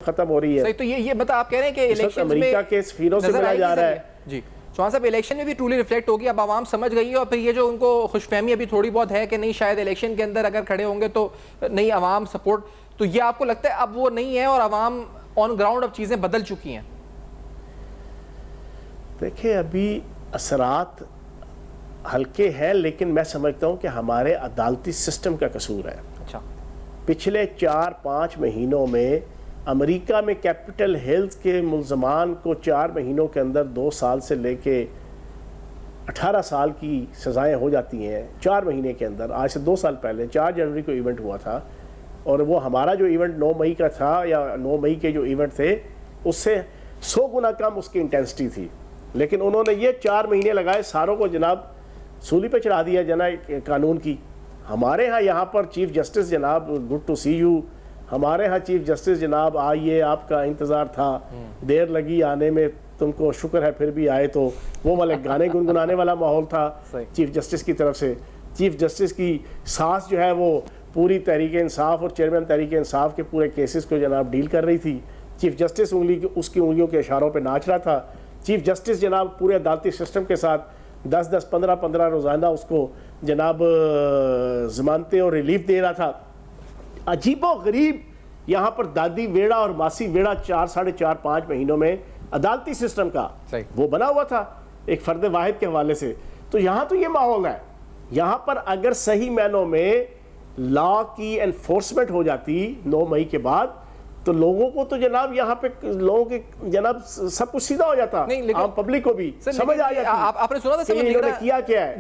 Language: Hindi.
खत्म हो रही है। सही, तो ये मतलब आप कह रहे हैं कि इलेक्शन अमेरिका के सफीरों से मिला जा रहा है जी चौहान साहब, इलेक्शन में भी ट्रूली रिफ्लेक्ट होगी, अब आवाम समझ गई है, और फिर ये जो उनको खुशफहमी अभी थोड़ी बहुत है कि नहीं शायद इलेक्शन के अंदर अगर खड़े होंगे तो नहीं आवाम सपोर्ट, तो ये आपको लगता है अब वो नहीं है और आवाम ऑन ग्राउंड अब चीज़ें बदल चुकी हैं? देखिए अभी असरात हल्के हैं, लेकिन मैं समझता हूँ कि हमारे अदालती सिस्टम का कसूर है। अच्छा, पिछले 4-5 महीनों में अमेरिका में कैपिटल हिल्स के मुल्ज़मान को 4 महीनों के अंदर 2 साल से लेके 18 साल की सज़ाएं हो जाती हैं 4 महीने के अंदर। आज से 2 साल पहले 4 जनवरी को इवेंट हुआ था, और वो हमारा जो इवेंट 9 मई का था, या 9 मई के जो इवेंट थे उससे 100 गुना कम उसकी इंटेंसिटी थी, लेकिन उन्होंने ये 4 महीने लगाए सारों को जनाब सूली पे चढ़ा दिया जना कानून की। हमारे यहाँ पर चीफ जस्टिस जनाब, गुड टू सी यू, हमारे यहाँ चीफ जस्टिस जनाब आइए, आपका इंतज़ार था, देर लगी आने में, तुमको शुक्र है फिर भी आए। तो वो वाले गाने गुनगुनाने वाला माहौल था चीफ जस्टिस की तरफ से। चीफ जस्टिस की सास जो है वो पूरी तहरीक इंसाफ और चेयरमैन तहरीक इंसाफ के पूरे केसेस को जनाब डील कर रही थी। चीफ जस्टिस उसकी उंगलियों के इशारों पर नाच रहा था। चीफ जस्टिस जनाब पूरे अदालती सिस्टम के साथ 10-10, 15-15 रोज़ाना उसको जनाब ज़मानतें और रिलीफ दे रहा था। अजीबो गरीब यहाँ पर दादी वेड़ा और मासी वेड़ा 4-4.5 महीनों में अदालती सिस्टम का वो बना हुआ था एक फर्द वाहिद के हवाले से। तो यहाँ तो ये माहौल है। यहाँ पर अगर सही मायनों में लॉ की एनफोर्समेंट हो जाती 9 मई के बाद, तो लोगों को तो जनाब यहाँ पे लोगों के जनाब सब कुछ सीधा हो जाता, आम पब्लिक को भी समझ आ जाती। आपने सुना था इन्होंने किया क्या है।